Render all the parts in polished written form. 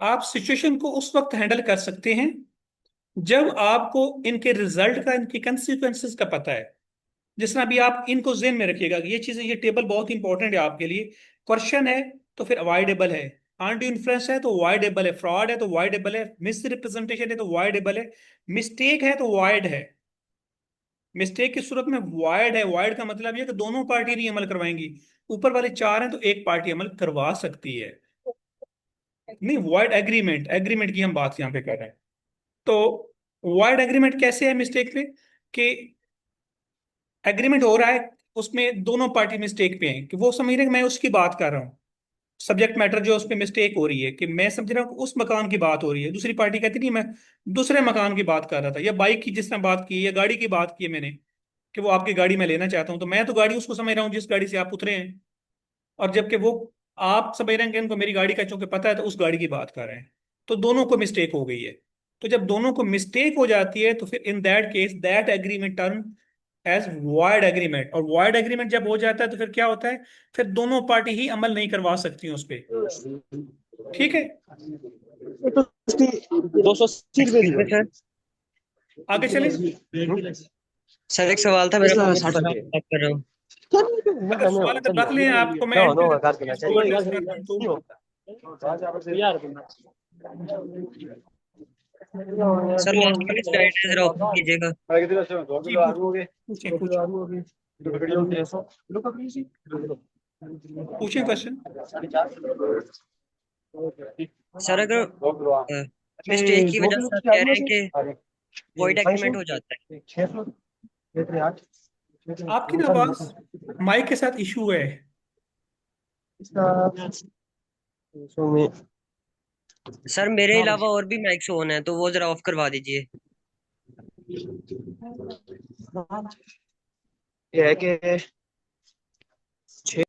आप सिचुएशन को उस वक्त हैंडल कर सकते हैं जब आपको इनके रिजल्ट का, इनके कंसिक्वेंसेस का पता है। जिस तरह अभी आप इनको जेहन में रखिएगा कि ये चीजें, ये टेबल बहुत इंपॉर्टेंट है आपके लिए। क्वेश्चन है तो फिर अवॉइडेबल है, आंटी इन्फ्लुएंस है तो अवॉइडेबल है, फ्रॉड है तो अवॉइडेबल है, मिस रिप्रेजेंटेशन है तो अवॉइडेबल है, मिस्टेक है तो वॉइड है। मिस्टेक की सूरत में वॉइड है। वॉइड का मतलब यह कि दोनों पार्टी नहीं अमल करवाएंगी। ऊपर वाले चार हैं तो एक पार्टी अमल करवा सकती है। नहीं, वॉइड एग्रीमेंट, एग्रीमेंट की हम बात यहाँ पे कर रहे हैं। तो वॉइड एग्रीमेंट कैसे है मिस्टेक पे? कि एग्रीमेंट हो रहा है, उसमें दोनों पार्टी मिस्टेक पे हैं, कि वो समझ रहे हैं कि मैं उसकी बात कर रहा हूँ। सब्जेक्ट मैटर जो उस पर मिस्टेक हो रही है, कि मैं समझ रहा हूँ कि उस मकान की बात हो रही है, दूसरी पार्टी कहती नहीं, मैं दूसरे मकान की बात कर रहा था। या बाइक की जिसने बात की, या गाड़ी की बात की है मैंने, कि वो आपकी गाड़ी में लेना चाहता हूँ, तो मैं तो गाड़ी उसको समझ रहा हूँ जिस गाड़ी से आप उतरे हैं। और जबकि वो, आप समझ रहे हैं कि इनको मेरी गाड़ी का चूंकि पता है, तो उस गाड़ी की बात कर रहे हैं। तो दोनों को मिस्टेक हो गई है। तो जब दोनों को मिस्टेक हो जाती है तो फिर in that case that agreement term as void agreement. और वॉइड एग्रीमेंट जब हो जाता है तो फिर क्या होता है? फिर दोनों पार्टी ही अमल नहीं करवा सकती हैं उस पर। ठीक है। तो उसकी 280 रुपये दी एक्सक्यूज मी भाई। सर। आगे चले। सर एक सवाल था मेरा, इसका मैं 60 बात रुपये कर रहा हूँ। अगर सवाल अगर रख लें आपको, मैं नो नो एंड कार करना इसको एड्रेस चाहिए। करता हूँ तो। सर लास्ट वाली स्लाइड है, जरा ओपन कीजिएगा। जी पूछें पूछें। पूछें क्वेश्चन। सर अगर मिस्टेक की वजह से आप कह रहे हैं कि वॉइड एग्रीमेंट हो जाता है। 600 8 आपकी ना आवाज माइक के साथ इशू है। इसका सो में सर मेरे अलावा और भी माइक्स ऑन है, तो वो जरा ऑफ करवा दीजिए। ये है कि 6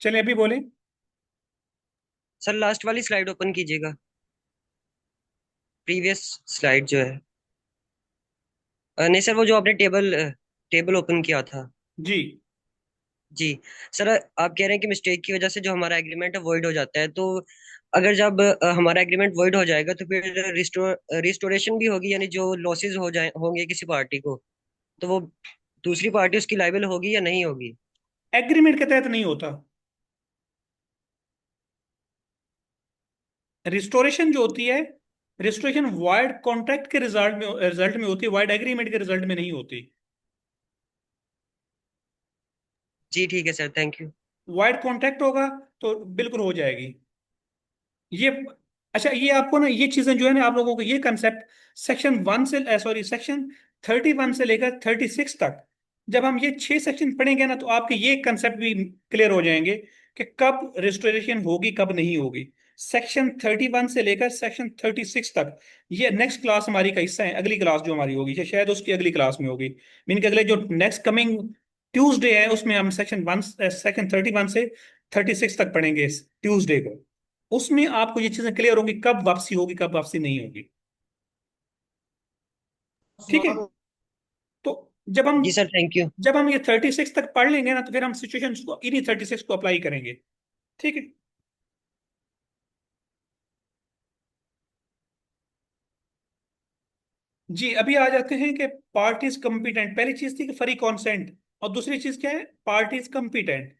चले अभी बोले। सर लास्ट वाली स्लाइड ओपन कीजिएगा, प्रीवियस स्लाइड जो है। नहीं सर, वो जो आपने टेबल टेबल ओपन किया था। जी। जी। सर आप कह रहे हैं कि मिस्टेक की वजह से जो हमारा एग्रीमेंट है वॉइड हो जाता है, तो अगर जब हमारा एग्रीमेंट वॉइड हो जाएगा तो फिर रिस्टोरेशन भी होगी, यानी जो लॉसेस हो जाए होंगे किसी पार्टी को, तो वो दूसरी पार्टी उसकी लायबल होगी या नहीं होगी? एग्रीमेंट के तहत नहीं होता। रिस्टोरेशन जो होती है, रिस्टोरेशन वाइड कॉन्ट्रैक्ट के रिजल्ट में होती है, वाइड एग्रीमेंट के रिजल्ट में नहीं होती। जी ठीक है sir, thank you. Wide contract होगा तो बिल्कुल हो जाएगी ये। अच्छा, ये आपको ना ये चीजें जो है ना, आप लोगों को ये कंसेप्ट सेक्शन 1 से, सॉरी, सेक्शन 31 से लेकर 36 तक, जब हम ये 6 सेक्शन पढ़ेंगे ना, तो आपके ये कंसेप्ट भी क्लियर हो जाएंगे कि कब रिस्टोरेशन होगी कब नहीं होगी। सेक्शन 31 से लेकर सेक्शन 36 तक, ये नेक्स्ट क्लास हमारी का हिस्सा है। अगली क्लास जो हमारी होगी, या शायद उसकी अगली क्लास में होगी, मीन के अगले जो नेक्स्ट कमिंग ट्यूसडे है, उसमें हम सेक्शन 31 से 36 तक पढ़ेंगे इस ट्यूसडे को। उसमें आपको ये चीजें क्लियर होंगी कब वापसी होगी कब वापसी नहीं होगी। ठीक है। तो जब हम जी सर, थैंक यू। जब हम ये 36 तक पढ़ लेंगे ना, तो फिर हम सिचुएशन को इन्हीं 36 को अप्लाई करेंगे। ठीक है। जी, अभी आ जाते हैं कि पार्टीज कंपिटेंट। पहली चीज थी कि फ्री कॉन्सेंट, और दूसरी चीज क्या है? Parties competent.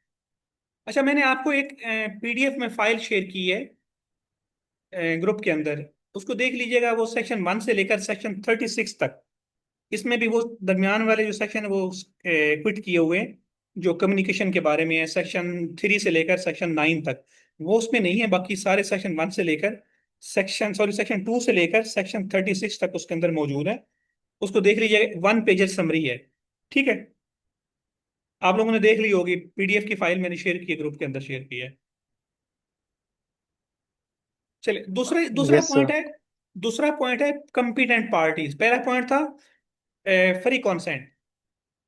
अच्छा, मैंने आपको एक पीडीएफ में फाइल शेयर की है ग्रुप के अंदर, उसको देख लीजिएगा। वो सेक्शन 1 से लेकर सेक्शन 36 तक, इसमें भी वो दरमियान वाले जो सेक्शन है वो क्विट किए हुए हैं, जो कम्युनिकेशन के बारे में है, सेक्शन 3 से लेकर सेक्शन 9 तक। वो उसमें नहीं है, बाकी सारे सेक्शन 1 से लेकर सेक्शन 2 से लेकर सेक्शन 36 तक उसके अंदर मौजूद है। उसको देख लीजिए, 1 पेज समरी है। ठीक है। आप लोगों ने देख ली होगी, पीडीएफ की फाइल मैंने शेयर की है, ग्रुप के अंदर शेयर की है। चलिए, दूसरा दूसरा यस पॉइंट सर। है। दूसरा पॉइंट है कंपिटेंट पार्टीज। पहला पॉइंट था फ्री कॉन्सेंट।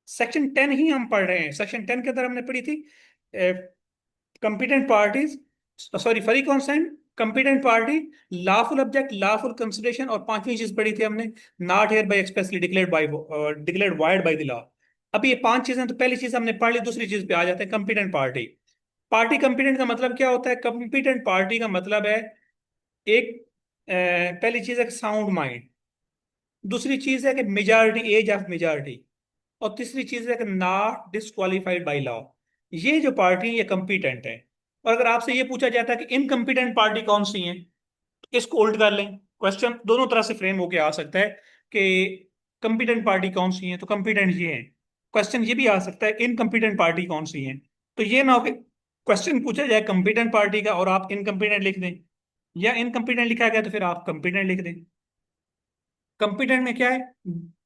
सेक्शन 10 ही हम पढ़ रहे हैं। सेक्शन 10 के अंदर हमने पढ़ी थी competent parties, sorry, free consent, competent party, lawful object, lawful consideration, और पांचवी चीज पढ़ी थी हमने, not hereby expressly declared void by the law. अब ये 5 चीजें तो पहली चीज हमने पढ़ ली, दूसरी चीज पे आ जाते हैं कंपिटेंट पार्टी। पार्टी कंपिटेंट का मतलब क्या होता है? कंपिटेंट पार्टी का मतलब है एक पहली चीज है साउंड माइंड, दूसरी चीज है कि मेजॉरिटी, एज ऑफ मेजॉरिटी, और तीसरी चीज है कि नॉट डिस्क्वालिफाइड बाय लॉ। ये जो पार्टी है ये कंपिटेंट है। और अगर आपसे ये पूछा जाता है कि इनकम्पिटेंट पार्टी कौन सी है, तो इसको उल्ट कर लें। क्वेश्चन दोनों तरह से फ्रेम होके आ सकता है कि कंपिटेंट पार्टी कौन सी है, तो कंपिटेंट ये है। क्वेश्चन ये भी आ सकता है इनकम्पिटेंट पार्टी कौन सी है। तो ये ना हो कि क्वेश्चन पूछा जाए कंपिटेंट पार्टी का और आप इनकम्पिटेंट लिख दें, या इनकम्पिटेंट लिखा गया तो फिर आप कंपिटेंट लिख दें। कंपिटेंट में क्या है?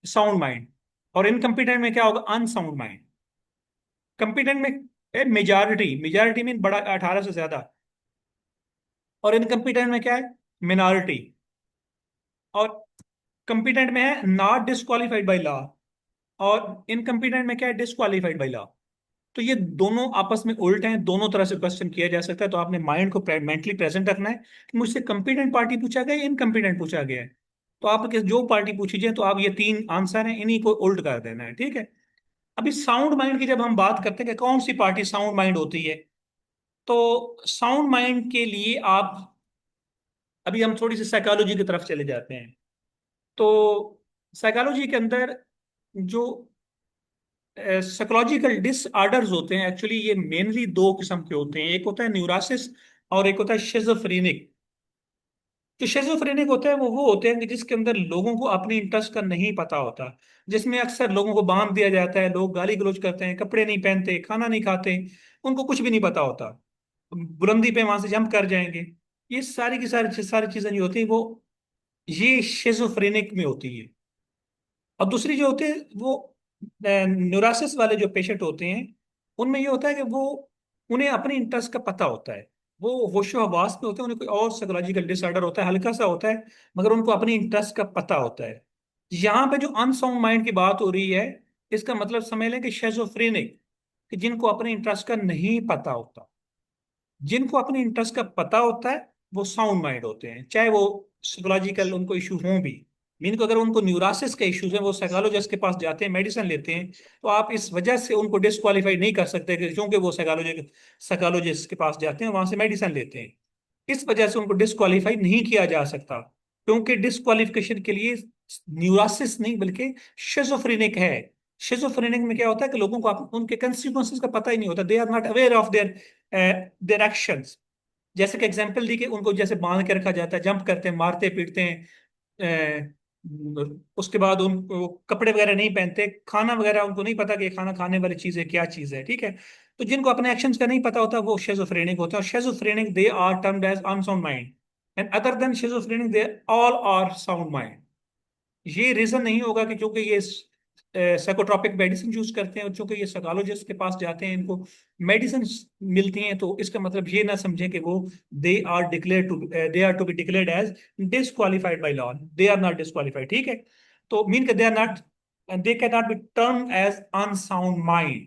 Sound mind. और इनकम्पिटेंट में क्या होगा? Unsound mind. कंपिटेंट में मेजॉरिटी, मेजॉरिटी मीन बड़ा, 18 से ज्यादा। और इनकम्पिटेंट में क्या है? मिनॉरिटी। और कंपिटेंट में है नॉट डिस्क्वालिफाइड बाय लॉ, और इनकम्पिटेंट में क्या है? Disqualified bye law. तो ये दोनों आपस में उल्ट हैं, दोनों तरह से क्वेश्चन किया जा सकता है। तो आपने माइंड को मेंटली प्रेजेंट रखना है कि मुझसे कंपिटेंट पार्टी पूछा गया या इनकम्पिटेंट पूछा गया है। तो आप जो पार्टी पूछी जाए तो आप ये तीन आंसर हैं, इन्हीं को उल्ट कर देना है, ठीक है। अभी साउंड माइंड की जब हम बात करते हैं कि कौन सी पार्टी साउंड माइंड होती है, तो साउंड माइंड के लिए आप, अभी हम थोड़ी सी साइकोलॉजी की तरफ चले जाते हैं। तो साइकोलॉजी के अंदर जो साइकोलॉजिकल डिसऑर्डर्स होते हैं, एक्चुअली ये मेनली दो किस्म के होते हैं। एक होता है न्यूरासिस और एक होता है शिजोफ्रेनिक। जो शिजोफ्रेनिक होता है वो होते हैं कि जिसके अंदर लोगों को अपने इंटरेस्ट का नहीं पता होता, जिसमें अक्सर लोगों को बांध दिया जाता है, लोग गाली गलौज करते हैं, कपड़े नहीं पहनते, खाना नहीं खाते, उनको कुछ भी नहीं पता होता, बुलंदी पे वहां से जंप कर जाएंगे। ये सारी की सारी सारी चीजें जो होती है वो ये शिजोफ्रेनिक में होती है। और दूसरी जो होते हैं वो न्यूरासिस वाले जो पेशेंट होते हैं, उनमें ये होता है कि वो, उन्हें अपने इंटरेस्ट का पता होता है, वो होशो हवास में होते हैं, उन्हें कोई और साइकोलॉजिकल डिसऑर्डर होता है, हल्का सा होता है, मगर उनको अपने इंटरेस्ट का पता होता है। यहाँ पे जो अनसाउंड माइंड की बात हो रही है, इसका मतलब समझ लें कि शेजोफ्रेनिक, कि जिनको अपने इंटरेस्ट का नहीं पता होता। जिनको अपने इंटरेस्ट का पता होता है वो साउंड माइंड होते हैं, चाहे वो साइकोलॉजिकल उनको इशू हों भी। मीन को अगर उनको न्यूरासिस के इश्यूज हैं, वो साइकोलॉजिस्ट के पास जाते हैं, मेडिसिन लेते हैं, तो आप इस वजह से उनको डिस्क्वालीफाई नहीं कर सकते कि क्योंकि वो साइकोलॉजिस्ट के पास जाते हैं, वहां से मेडिसिन लेते हैं। इस वजह से उनको डिस्क्वालीफाई नहीं किया जा सकता, क्योंकि डिस्क्वालिफिकेशन के लिए न्यूरासिस नहीं बल्कि शिजोफ्रेनिक है। शिजोफ्रेनिक में क्या होता है कि लोगों को उनके कंसिक्वेंसेस का पता ही नहीं होता, they are not aware of their their actions. जैसे कि एग्जांपल दी कि उनको जैसे बांध के रखा जाता है, जंप करते हैं, मारते पीटते हैं, उसके बाद उनको कपड़े वगैरह नहीं पहनते, खाना वगैरह उनको नहीं पता कि ये खाना खाने वाली चीज है, क्या चीज है, ठीक है। तो जिनको अपने एक्शंस का नहीं पता होता वो शेजोफ्रेनिक होते हैं, और schizophrenic they are termed as unsound mind, and other than schizophrenic they all are sound mind. ये रीजन नहीं होगा कि चूंकि ये साइकोट्रोपिक मेडिसिन यूज करते हैं और चूंकि ये साइकोलॉजिस्ट के पास जाते हैं, इनको मेडिसिन मिलती हैं, तो इसका मतलब ये ना समझें कि वो they are to be declared as disqualified by law. They are not disqualified, ठीक है। तो मीन के they are not, they can not be term as unsound mind.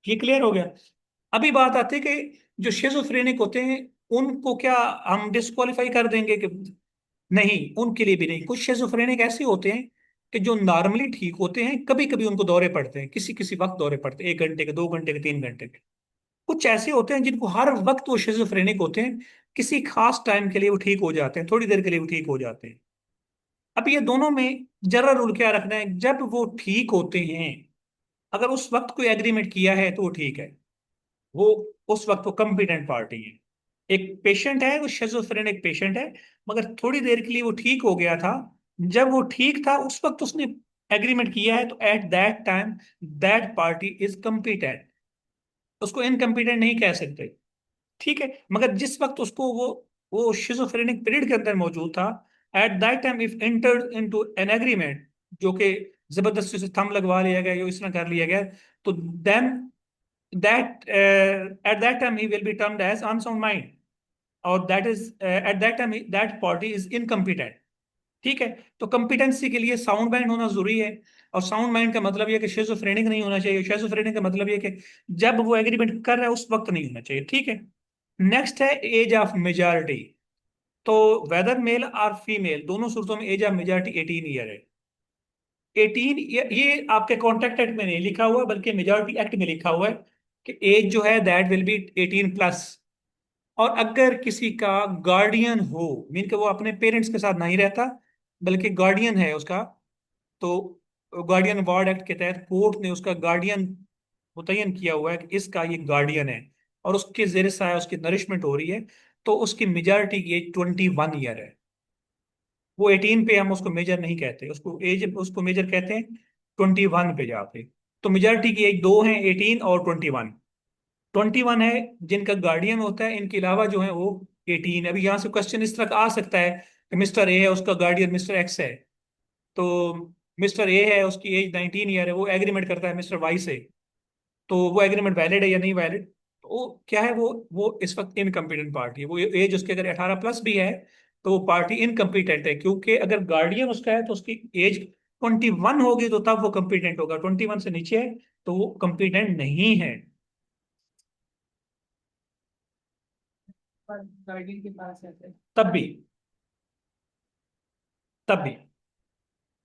ये क्लियर हो गया। अभी बात आती है कि जो शिजोफ्रेनिक होते हैं उनको क्या हम डिस्क्वालीफाई कर देंगे कि नहीं? उनके लिए भी नहीं। कुछ शिजोफ्रेनिक ऐसे होते हैं कि जो नॉर्मली ठीक होते हैं, कभी कभी उनको दौरे पड़ते हैं, किसी किसी वक्त दौरे पड़ते हैं, 1 घंटे के, 2 घंटे के, 3 घंटे के। कुछ ऐसे होते हैं जिनको हर वक्त वो शिजोफ्रेनिक होते हैं, किसी खास टाइम के लिए वो ठीक हो जाते हैं, थोड़ी देर के लिए वो ठीक हो जाते हैं। अब ये दोनों में जरा रूल क्या रखना है, जब वो ठीक होते हैं, अगर उस वक्त कोई एग्रीमेंट किया है तो वो ठीक है, वो उस वक्त वो कंपिटेंट पार्टी है। एक पेशेंट है, वो शिजोफ्रेनिक पेशेंट है, मगर थोड़ी देर के लिए वो ठीक हो गया था, जब वो ठीक था उस वक्त उसने एग्रीमेंट किया है, तो at that time that party is competent. उसको इनकम्पिटेंट नहीं कह सकते, ठीक है। मगर जिस वक्त उसको वो शिजोफ्रेनिक पीरियड के अंदर मौजूद था, at that time if entered into an agreement, जो कि जबरदस्ती से थंब लगवा लिया गया या इस तरह कर लिया गया, तो then that at that time he will be termed as unsound mind, और that is at that time that party is incompetent, ठीक है। तो कंपिटेंसी के लिए साउंड माइंड होना जरूरी है। और साउंड माइंड का मतलब यह कि शेजोफ्रेनिक नहीं होना चाहिए। शेजोफ्रेनिक का मतलब यह कि जब वो एग्रीमेंट कर रहा है उस वक्त नहीं होना चाहिए, ठीक है। नेक्स्ट है एज ऑफ मेजॉरिटी। तो वेदर मेल और फीमेल, दोनों सूरतों में एज ऑफ मेजॉरिटी 18 ईयर है। 18, ये आपके कॉन्ट्रैक्ट एक्ट में नहीं लिखा हुआ बल्कि मेजॉरिटी एक्ट में लिखा हुआ है कि एज जो है दैट विल बी 18+। और अगर किसी का गार्डियन हो, मीन कि वो अपने पेरेंट्स के साथ नहीं रहता बल्कि गार्डियन है उसका, तो गार्डियन वार्ड एक्ट के तहत कोर्ट ने उसका गार्डियन मुतय्यन किया हुआ है कि इसका ये गार्डियन है और उसके जेर साया उसकी नरिशमेंट हो रही है, तो उसकी मेजॉरिटी की एज 21 ईयर है। वो 18 पे हम उसको मेजर नहीं कहते, उसको एज उसको मेजर कहते हैं 21 पे जाके। तो मेजॉरिटी की एज दो हैं, 18 और 21। 21 है जिनका गार्डियन होता है, इनके अलावा जो है वो 18। अभी यहाँ से क्वेश्चन इस तरह का आ सकता है कि मिस्टर ए है, उसका गार्डियन मिस्टर एक्स है, तो मिस्टर ए है उसकी एज 19 ईयर है, वो एग्रीमेंट करता है मिस्टर वाई से, तो वो एग्रीमेंट वैलिड है या नहीं वैलिड? तो वो क्या है, वो इस वक्त इनकम्पिटेंट पार्टी है। वो एज उसके अगर 18+ भी है तो वो पार्टी इनकम्पिटेंट है, क्योंकि अगर गार्डियन उसका है तो उसकी एज 21 होगी तो तब वो कम्पिटेंट होगा, 21 से नीचे है तो वो कम्पिटेंट नहीं है। गार्डियन के पास है तब भी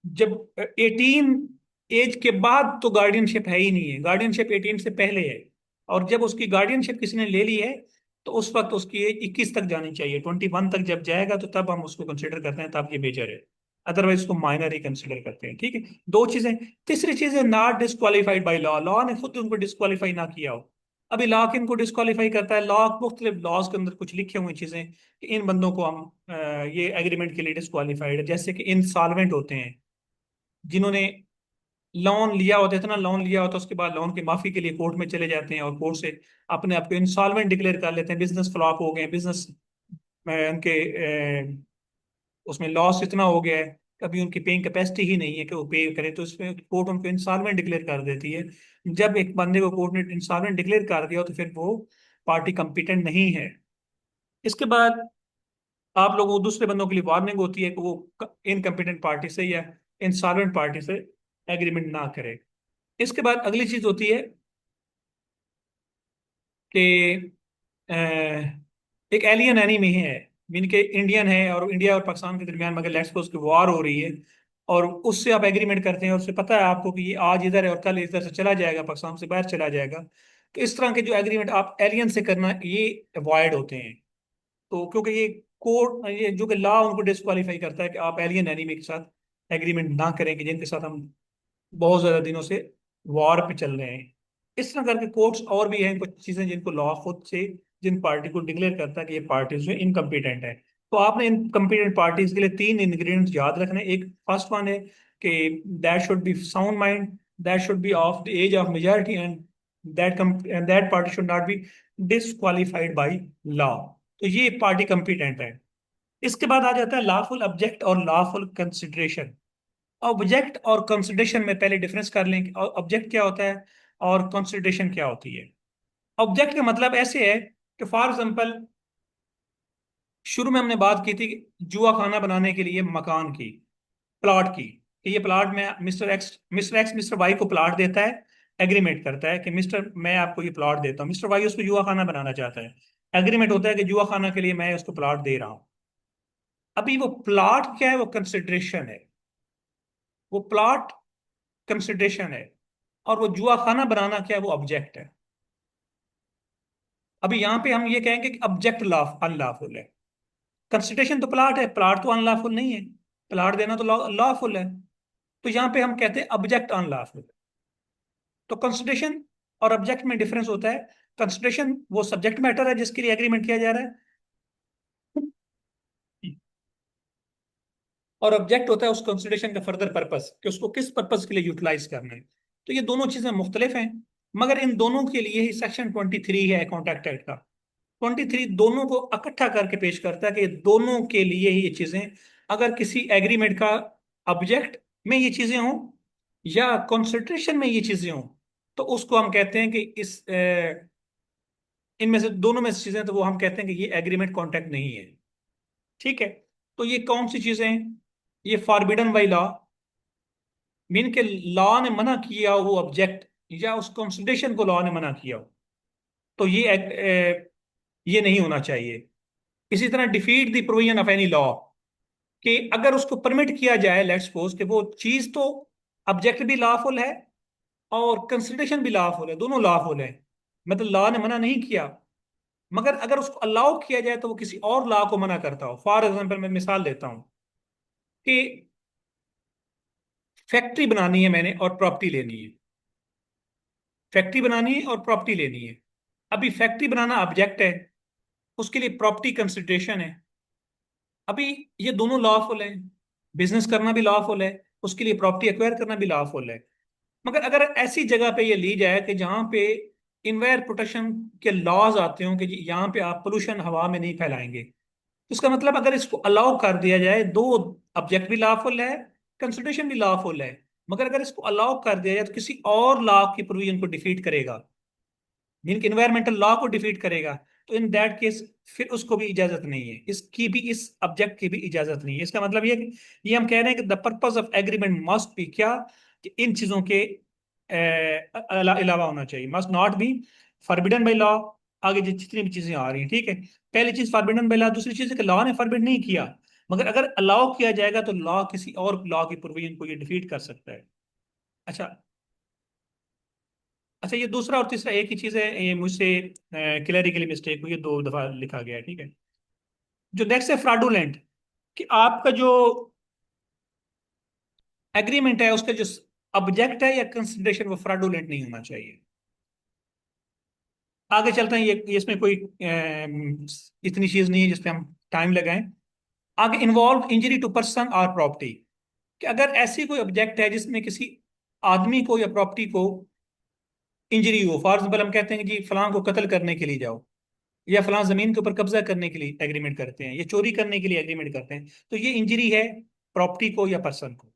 जब 18 एज के बाद तो गार्डियनशिप है ही नहीं है, गार्डियनशिप 18 से पहले है। और जब उसकी गार्डियनशिप किसी ने ले ली है तो उस वक्त उसकी एज 21 तक जानी चाहिए। 21 तक जब जाएगा तो तब हम उसको कंसिडर करते हैं, तब ये मेजर है, अदरवाइज उसको माइनर ही कंसिडर करते हैं। ठीक है, दो चीजें। तीसरी चीज है not disqualified by law, law ने खुद उनको डिस्क्वालीफाई ना किया हो। अभी लॉ किनको डिस्क्वालीफाई करता है? लॉ मुख्तलिफ लॉज के अंदर कुछ लिखे हुए चीजें कि इन बंदों को हम ये एग्रीमेंट के लिए डिस्क्वालीफाइड है, जैसे कि इंसॉल्वेंट होते हैं, जिन्होंने लोन लिया होता है, इतना लोन लिया होता है उसके बाद लोन की माफी के लिए कोर्ट में चले जाते हैं और कोर्ट से अपने आप को इंसॉल्वेंट डिक्लेयर कर लेते हैं, बिजनेस फ्लॉप हो गए, बिजनेस में उनके उसमें लॉस इतना हो गया है, कभी उनकी पेइंग कैपेसिटी ही नहीं है कि वो पे करें, तो इसमें कोर्ट उनको इंसॉल्वेंट डिक्लेयर कर देती है। जब एक बंदे को कोर्ट ने इंसॉल्वेंट डिक्लेयर कर दिया तो फिर वो पार्टी कंपिटेंट नहीं है। इसके बाद आप लोगों को दूसरे बंदों के लिए वार्निंग होती है कि वो इनकम्पिटेंट पार्टी से या इंसॉल्वेंट पार्टी से एग्रीमेंट ना करे। इसके बाद अगली चीज होती है कि अ, एक एलियन एनिमी है, मीन के इंडियन है और इंडिया और पाकिस्तान के दरमियान मगर लेट्स सपोज की वॉर हो रही है, और उससे आप एग्रीमेंट करते हैं और उससे पता है आपको कि ये आज इधर है और कल इधर से चला जाएगा, पाकिस्तान से बाहर चला जाएगा, तो इस तरह के जो एग्रीमेंट आप एलियन से करना ये अवॉइड होते हैं। तो क्योंकि ये कोर्ट ये जो कि लॉ उनको डिस्क्वालीफाई करता है कि आप एलियन एनिमी के साथ एग्रीमेंट ना करें कि जिनके साथ हम बहुत ज्यादा दिनों से वॉर पे चल रहे हैं। इस तरह करके कोर्ट्स और भी हैं कुछ चीजें जिनको लॉ खुद से जिन पार्टी को डिक्लेयर करता है कि ये पार्टीज जो इनकम्पिटेंट है। तो आपने इनकम्पिटेंट पार्टीज के लिए तीन इंग्रेडिएंट्स याद रखने। एक फर्स्ट वन है कि that should be sound mind, that should be of the age of majority, and that party should not be disqualified by law. तो ये पार्टी कंपिटेंट है। इसके बाद आ जाता है लॉफुल ऑब्जेक्ट और लॉफुल कंसिडरेशन। ऑब्जेक्ट और कंसिडरेशन में पहले डिफरेंस कर लें कि ऑब्जेक्ट क्या होता है और कंसिडरेशन क्या होती है। ऑब्जेक्ट का मतलब ऐसे है कि फॉर एग्जांपल शुरू में हमने बात की थी कि जुआ खाना बनाने के लिए मकान की, प्लॉट की, कि ये प्लॉट में मिस्टर एक्स मिस्टर वाई को प्लॉट देता है, एग्रीमेंट करता है कि मिस्टर मैं आपको ये प्लॉट देता हूँ, मिस्टर वाई उसको जुआ खाना बनाना चाहता है, एग्रीमेंट होता है कि जुआ खाना के लिए मैं उसको प्लॉट दे रहा हूँ। अभी वो प्लॉट क्या है? वो कंसिडरेशन है, वो प्लॉट कंसिडरेशन है, और वो जुआ खाना बनाना क्या है? वो ऑब्जेक्ट है। अभी यहाँ पे हम ये कहेंगे कि ऑब्जेक्ट अनलॉफुल है, कंसिडरेशन तो प्लॉट है, प्लॉट तो अनलॉफुल नहीं है, प्लॉट देना तो लॉफुल है। तो यहाँ पे हम कहते हैं ऑब्जेक्ट अनलॉफुल। तो कंसिडरेशन और ऑब्जेक्ट में डिफरेंस होता है। कंसिडरेशन वो सब्जेक्ट मैटर है जिसके लिए एग्रीमेंट किया जा रहा है, और ऑब्जेक्ट होता है उस कंसिडरेशन का फर्दर पर्पस कि उसको किस पर्पस के लिए यूटिलाइज करना है। तो ये दोनों चीजें मुख्तलिफ हैं, मगर इन दोनों के लिए ही सेक्शन 23 है कॉन्ट्रैक्ट एक्ट का। 23 दोनों को इकट्ठा करके पेश करता है कि दोनों के लिए ही ये चीजें, अगर किसी एग्रीमेंट का ऑब्जेक्ट में ये चीजें हों या कंसिडरेशन में ये चीजें हों, तो उसको हम कहते हैं कि इनमें से दोनों में से चीजें, तो वो हम कहते हैं कि ये एग्रीमेंट कॉन्ट्रैक्ट नहीं है। ठीक है, तो ये कौन सी चीजें हैं? ये फॉरबिडन बाई लॉ, मीन के लॉ ने मना किया हो वो ऑब्जेक्ट या उस कंसिडरेशन को लॉ ने मना किया हो, तो ये नहीं होना चाहिए। इसी तरह defeat the provision of any law, कि अगर उसको परमिट किया जाए, लेट्स सपोज कि वो चीज तो ऑब्जेक्ट भी लॉफुल है और कंसिडरेशन भी लॉफुल है, दोनों लॉफुल है, मतलब लॉ ने मना नहीं किया, मगर अगर उसको अलाउ किया जाए तो वो किसी और लॉ को मना करता हो। फॉर एग्जाम्पल मैं मिसाल देता हूं कि फैक्ट्री बनानी है मैंने और प्रॉपर्टी लेनी है। फैक्ट्री बनानी है और प्रॉपर्टी लेनी है। अभी फैक्ट्री बनाना ऑब्जेक्ट है, उसके लिए प्रॉपर्टी कंसिडरेशन है। अभी ये दोनों लॉफुल हैं, बिजनेस करना भी लॉफुल है, उसके लिए प्रॉपर्टी एक्वायर करना भी लॉफुल है। मगर अगर ऐसी जगह पे ये ली जाए कि जहां पे इन्वायर प्रोटेक्शन के लॉज आते हों कि जी यहाँ पे आप पोल्यूशन हवा में नहीं फैलाएंगे, तो इसका मतलब अगर इसको अलाउ कर दिया जाए, दो ऑब्जेक्ट भी लॉफुल है, कंसिडरेशन भी लॉफुल है, मगर अगर इसको अलाउ कर दिया जाए तो किसी और लॉ की प्रोविजन को डिफीट करेगा, मीन इन्वायरमेंटल लॉ को डिफीट करेगा। तो इन दैट केस फिर उसको भी इजाजत नहीं है, इसकी भी, इस ऑब्जेक्ट की भी इजाजत नहीं है। इसका मतलब ये है कि ये हम कह रहे हैं कि the purpose of agreement must be क्या, कि इन चीजों के अलावा होना चाहिए, must not be forbidden by law. आगे जितनी भी चीजें आ रही हैं, ठीक है, पहली चीज फॉरबिडन बाय लॉ, दूसरी चीज है कि लॉ ने फॉरबिड नहीं किया, मगर अगर अलाउ किया जाएगा तो लॉ किसी और लॉ की प्रोविजन को ये डिफीट कर सकता है। अच्छा, अच्छा, ये दूसरा और तीसरा एक ही चीज है, ये मुझसे क्लैरिकली मिस्टेक हुई है, दो दफा लिखा गया है, ठीक है। जो नेक्स्ट है फ्रॉडुलेंट, कि आपका जो एग्रीमेंट है उसका जो ऑब्जेक्ट है या कंसिडरेशन वो फ्रॉडुलेंट नहीं होना चाहिए। आगे चलते हैं, ये इसमें कोई इतनी चीज नहीं है जिसपे हम टाइम लगाएं। आगे इन्वॉल्व इंजरी टू पर्सन और प्रॉपर्टी, कि अगर ऐसी कोई ऑब्जेक्ट है जिसमें किसी आदमी को या प्रॉपर्टी को इंजरी हो, फॉर एग्जाम्पल हम कहते हैं कि जी फलां को कत्ल करने के लिए जाओ, या फलां जमीन के ऊपर कब्जा करने के लिए एग्रीमेंट करते हैं, या चोरी करने के लिए एग्रीमेंट करते हैं, तो ये इंजरी है प्रॉपर्टी को या पर्सन को।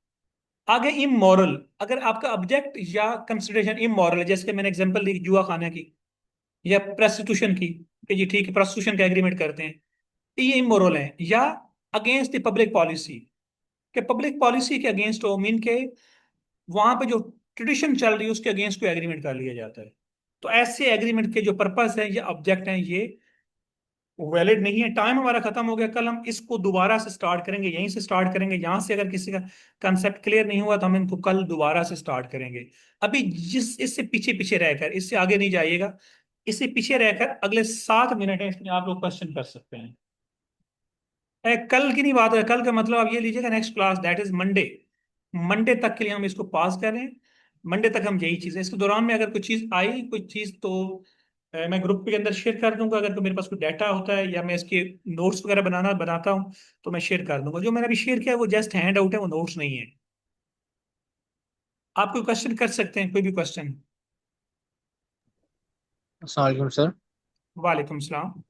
आगे इमोरल, अगर आपका ऑब्जेक्ट या कंसिडरेशन इमोरल है, जैसे कि मैंने एग्जांपल दी जुआ खाने की या प्रोस्टिट्यूशन की, कि जी ठीक है प्रोस्टिट्यूशन का एग्रीमेंट करते हैं, तो ये इमोरल है। या अगेंस्ट द पब्लिक पॉलिसी, के पब्लिक पॉलिसी के अगेंस्ट हो, मीन के वहां पे जो ट्रेडिशन चल रही है उसके अगेंस्ट कोई एग्रीमेंट कर लिया जाता है, तो ऐसे एग्रीमेंट के जो पर्पस है या ऑब्जेक्ट हैं ये वैलिड नहीं है। टाइम हमारा खत्म हो गया, कल हम इसको दोबारा से स्टार्ट करेंगे, यहीं से स्टार्ट करेंगे। यहाँ से अगर किसी का कंसेप्ट क्लियर नहीं हुआ तो हम इनको कल दोबारा से स्टार्ट करेंगे। अभी जिस इससे पीछे पीछे रहकर, इससे आगे नहीं जाइएगा, इससे पीछे रहकर अगले 7 मिनट है, इसमें आप लोग क्वेश्चन कर सकते हैं। कल की नहीं बात है, कल का मतलब आप ये लीजिएगा next class, that is Monday. Monday तक के लिए हम इसको पास कर रहे हैं। मंडे तक हम यही चीज़ है, इसके दौरान में अगर कोई चीज़ आई, कोई चीज़, तो मैं ग्रुप के अंदर शेयर कर दूंगा। अगर तो मेरे पास कोई डाटा होता है या मैं इसके नोट्स वगैरह बनाता हूँ तो मैं शेयर कर दूंगा। जो मैंने अभी शेयर किया है वो जस्ट हैंड आउट है, वो नोट्स नहीं है। आप कोई क्वेश्चन कर सकते हैं, कोई भी क्वेश्चन। अस्सलाम वालेकुम सर। वालेकुम सलाम।